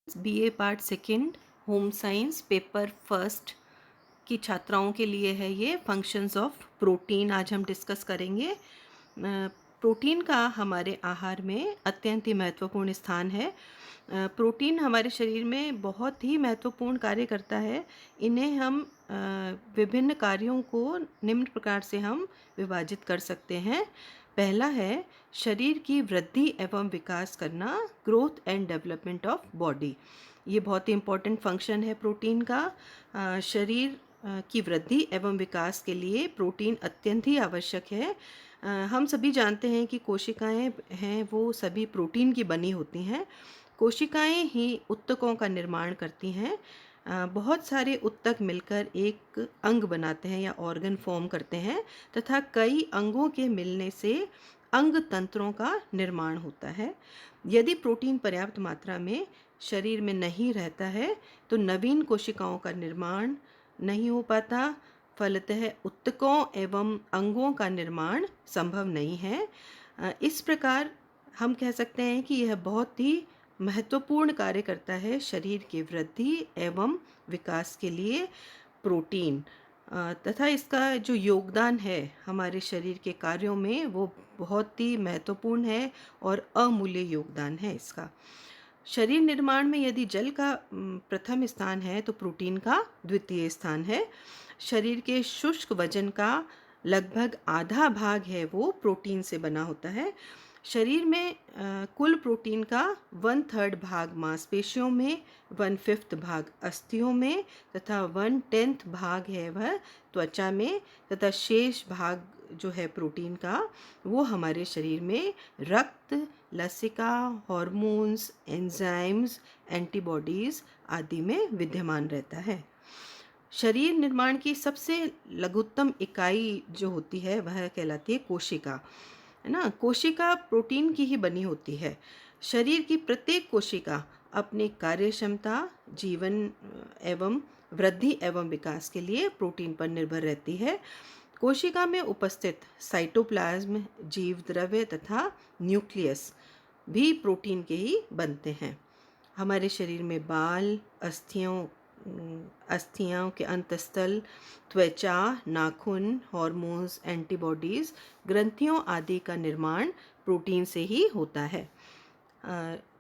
BA part second home science paper first की छात्राओं के लिए है ये फंक्शंस ऑफ प्रोटीन। आज हम डिस्कस करेंगे। प्रोटीन का हमारे आहार में अत्यंत ही महत्वपूर्ण स्थान है। प्रोटीन हमारे शरीर में बहुत ही महत्वपूर्ण कार्य करता है। इन्हें हम विभिन्न कार्यों को निम्न प्रकार से हम विभाजित कर सकते हैं। पहला है शरीर की वृद्धि एवं विकास करना, growth and development of body. ये बहुत ही इम्पोर्टेंट फंक्शन है प्रोटीन का। शरीर की वृद्धि एवं विकास के लिए प्रोटीन अत्यंत ही आवश्यक है। हम सभी जानते हैं कि कोशिकाएं हैं वो सभी प्रोटीन की बनी होती हैं। कोशिकाएं ही ऊतकों का निर्माण करती हैं। बहुत सारे ऊतक मिलकर एक अंग बनाते हैं या ऑर्गन फॉर्म करते हैं तथा कई अंगों के मिलने से अंग तंत्रों का निर्माण होता है। यदि प्रोटीन पर्याप्त मात्रा में शरीर में नहीं रहता है तो नवीन कोशिकाओं का निर्माण नहीं हो पाता। फलतः ऊतकों एवं अंगों का निर्माण संभव नहीं है। इस प्रकार हम कह सकते हैं कि यह बहुत ही महत्वपूर्ण कार्य करता है शरीर की वृद्धि एवं विकास के लिए प्रोटीन। तथा इसका जो योगदान है हमारे शरीर के कार्यों में वो बहुत ही महत्वपूर्ण है और अमूल्य योगदान है इसका। शरीर निर्माण में यदि जल का प्रथम स्थान है तो प्रोटीन का द्वितीय स्थान है। शरीर के शुष्क वजन का लगभग आधा भाग है वो प्रोटीन से बना होता है। शरीर में कुल प्रोटीन का 1/3 भाग मांसपेशियों में, 1/5 भाग अस्थियों में तथा 1/10 भाग है वह त्वचा में तथा शेष भाग जो है प्रोटीन का वो हमारे शरीर में रक्त, लसिका, हॉर्मोन्स, एंजाइम्स, एंटीबॉडीज़ आदि में विद्यमान रहता है। शरीर निर्माण की सबसे लघुत्तम इकाई जो होती है वह कहलाती है कोशिका, है ना। कोशिका प्रोटीन की ही बनी होती है। शरीर की प्रत्येक कोशिका अपनी कार्य क्षमता, जीवन एवं वृद्धि एवं विकास के लिए प्रोटीन पर निर्भर रहती है। कोशिका में उपस्थित साइटोप्लाज्म, जीव द्रव्य तथा न्यूक्लियस भी प्रोटीन के ही बनते हैं। हमारे शरीर में बाल, अस्थियों के अंतस्थल, त्वचा, नाखून, हॉर्मोन्स, एंटीबॉडीज़, ग्रंथियों आदि का निर्माण प्रोटीन से ही होता है।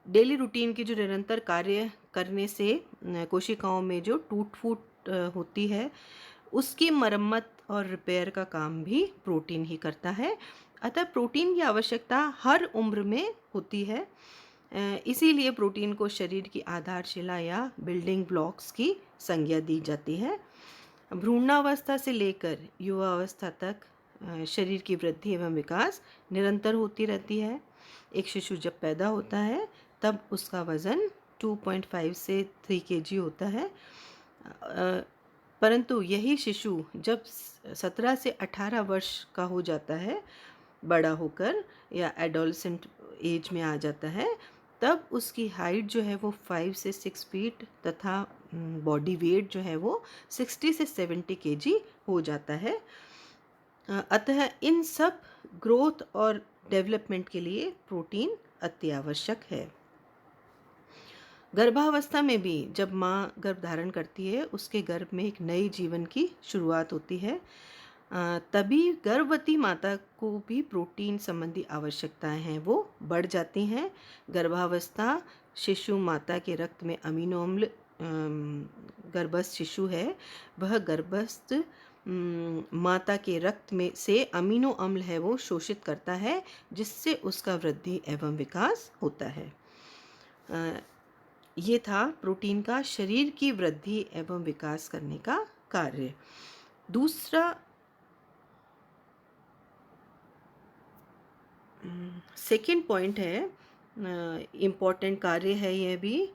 डेली रूटीन की जो निरंतर कार्य करने से कोशिकाओं में जो टूट फूट होती है उसकी मरम्मत और रिपेयर का काम भी प्रोटीन ही करता है। अतः प्रोटीन की आवश्यकता हर उम्र में होती है। इसीलिए प्रोटीन को शरीर की आधारशिला या बिल्डिंग ब्लॉक्स की संज्ञा दी जाती है। भ्रूणावस्था से लेकर युवावस्था तक शरीर की वृद्धि एवं विकास निरंतर होती रहती है। एक शिशु जब पैदा होता है तब उसका वज़न 2.5 से 3 kg होता है। परंतु यही शिशु जब 17 से 18 वर्ष का हो जाता है, बड़ा होकर या एडोलसेंट एज में आ जाता है, तब उसकी हाइट जो है वो 5 से 6 फीट तथा बॉडी वेट जो है वो 60 से 70 kg हो जाता है। अतः इन सब ग्रोथ और डेवलपमेंट के लिए प्रोटीन अति आवश्यक है। गर्भावस्था में भी जब माँ गर्भ धारण करती है उसके गर्भ में एक नई जीवन की शुरुआत होती है। तभी गर्भवती माता को भी प्रोटीन संबंधी आवश्यकताएं हैं वो बढ़ जाती हैं। गर्भावस्था शिशु माता के रक्त में अमीनो अम्ल, गर्भस्थ शिशु है वह गर्भस्थ माता के रक्त में से अमीनो अम्ल है वो शोषित करता है जिससे उसका वृद्धि एवं विकास होता है। ये था प्रोटीन का शरीर की वृद्धि एवं विकास करने का कार्य। दूसरा सेकंड पॉइंट है, इम्पोर्टेंट कार्य है यह भी,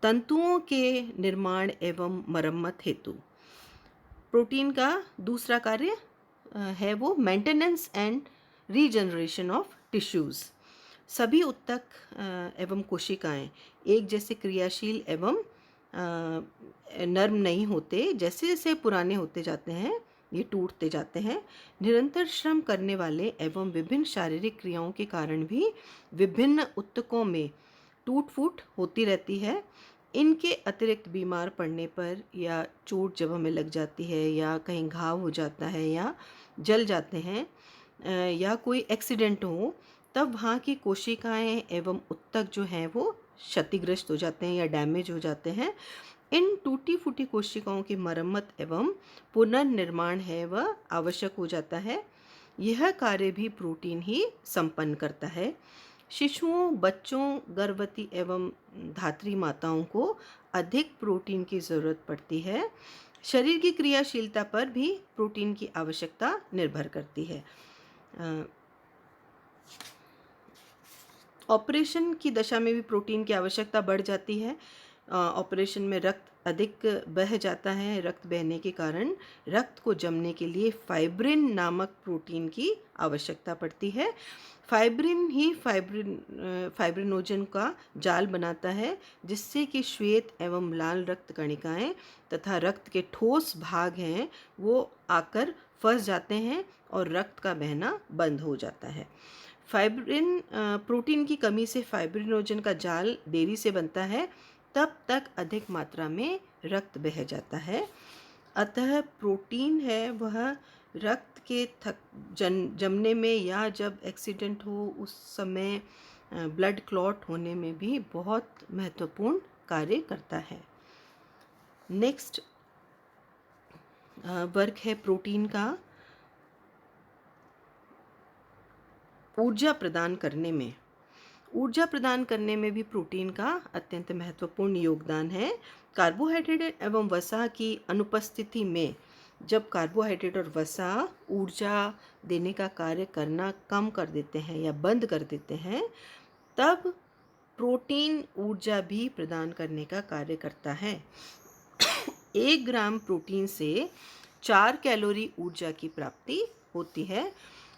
तंतुओं के निर्माण एवं मरम्मत हेतु प्रोटीन का दूसरा कार्य है वो maintenance and regeneration of tissues. सभी ऊतक एवं कोशिकाएं एक जैसे क्रियाशील एवं नर्म नहीं होते। जैसे जैसे पुराने होते जाते हैं ये टूटते जाते हैं। निरंतर श्रम करने वाले एवं विभिन्न शारीरिक क्रियाओं के कारण भी विभिन्न ऊतकों में टूट फूट होती रहती है। इनके अतिरिक्त बीमार पड़ने पर या चोट जब हमें लग जाती है या कहीं घाव हो जाता है या जल जाते हैं या कोई एक्सीडेंट हो, तब वहाँ की कोशिकाएं एवं ऊतक जो हैं वो क्षतिग्रस्त हो जाते हैं या डैमेज हो जाते हैं। इन टूटी फूटी कोशिकाओं की मरम्मत एवं पुनर्निर्माण है वह आवश्यक हो जाता है। यह कार्य भी प्रोटीन ही संपन्न करता है। शिशुओं, बच्चों, गर्भवती एवं धात्री माताओं को अधिक प्रोटीन की ज़रूरत पड़ती है। शरीर की क्रियाशीलता पर भी प्रोटीन की आवश्यकता निर्भर करती है। ऑपरेशन की दशा में भी प्रोटीन की आवश्यकता बढ़ जाती है। ऑपरेशन में रक्त अधिक बह जाता है। रक्त बहने के कारण रक्त को जमने के लिए फाइब्रिन नामक प्रोटीन की आवश्यकता पड़ती है। फाइब्रिन ही फाइब्रिनोजन का जाल बनाता है, जिससे कि श्वेत एवं लाल रक्त कणिकाएं तथा रक्त के ठोस भाग हैं वो आकर फंस जाते हैं और रक्त का बहना बंद हो जाता है। फाइब्रिन प्रोटीन की कमी से फाइब्रिनोजन का जाल देरी से बनता है, तब तक अधिक मात्रा में रक्त बह जाता है। अतः प्रोटीन है वह रक्त के जमने में या जब एक्सीडेंट हो उस समय ब्लड क्लॉट होने में भी बहुत महत्वपूर्ण कार्य करता है। नेक्स्ट वर्क है प्रोटीन का ऊर्जा प्रदान करने में। ऊर्जा प्रदान करने में भी प्रोटीन का अत्यंत महत्वपूर्ण योगदान है। कार्बोहाइड्रेट एवं वसा की अनुपस्थिति में जब कार्बोहाइड्रेट और वसा ऊर्जा देने का कार्य करना कम कर देते हैं या बंद कर देते हैं, तब प्रोटीन ऊर्जा भी प्रदान करने का कार्य करता है। 1 ग्राम प्रोटीन से 4 कैलोरी ऊर्जा की प्राप्ति होती है।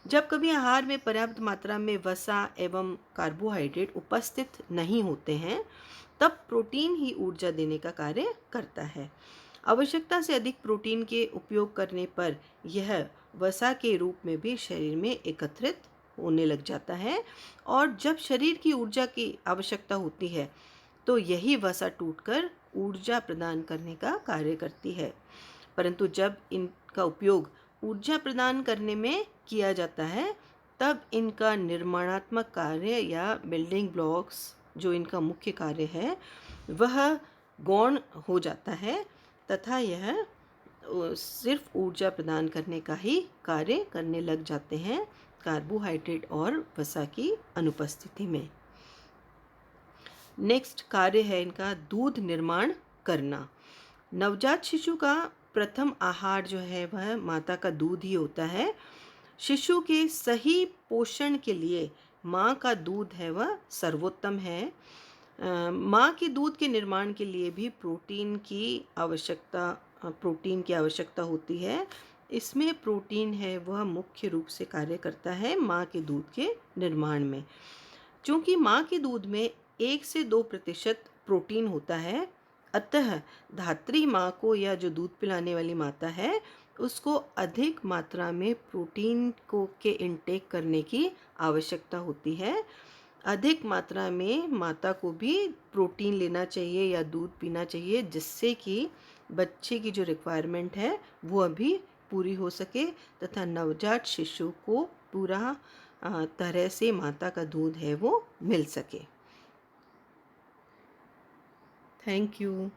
जब कभी आहार में पर्याप्त मात्रा में वसा एवं कार्बोहाइड्रेट उपस्थित नहीं होते हैं, तब प्रोटीन ही ऊर्जा देने का कार्य करता है। आवश्यकता से अधिक प्रोटीन के उपयोग करने पर यह वसा के रूप में भी शरीर में एकत्रित होने लग जाता है, और जब शरीर की ऊर्जा की आवश्यकता होती है तो यही वसा टूटकर ऊर्जा प्रदान करने का कार्य करती है। परंतु जब इनका उपयोग ऊर्जा प्रदान करने में किया जाता है, तब इनका निर्माणात्मक कार्य या बिल्डिंग ब्लॉक्स जो इनका मुख्य कार्य है वह गौण हो जाता है तथा यह सिर्फ ऊर्जा प्रदान करने का ही कार्य करने लग जाते हैं कार्बोहाइड्रेट और वसा की अनुपस्थिति में। नेक्स्ट कार्य है इनका दूध निर्माण करना। नवजात शिशु का प्रथम आहार जो है वह माता का दूध ही होता है। शिशु के सही पोषण के लिए माँ का दूध है वह सर्वोत्तम है। माँ के दूध के निर्माण के लिए भी प्रोटीन की आवश्यकता होती है। इसमें प्रोटीन है वह मुख्य रूप से कार्य करता है माँ के दूध के निर्माण में। चूँकि माँ के दूध में 1 से 2% प्रोटीन होता है, अतः धात्री माँ को या जो दूध पिलाने वाली माता है उसको अधिक मात्रा में प्रोटीन के इनटेक करने की आवश्यकता होती है। अधिक मात्रा में माता को भी प्रोटीन लेना चाहिए या दूध पीना चाहिए, जिससे कि बच्चे की जो रिक्वायरमेंट है वो अभी पूरी हो सके तथा नवजात शिशु को पूरा तरह से माता का दूध है वो मिल सके। Thank you.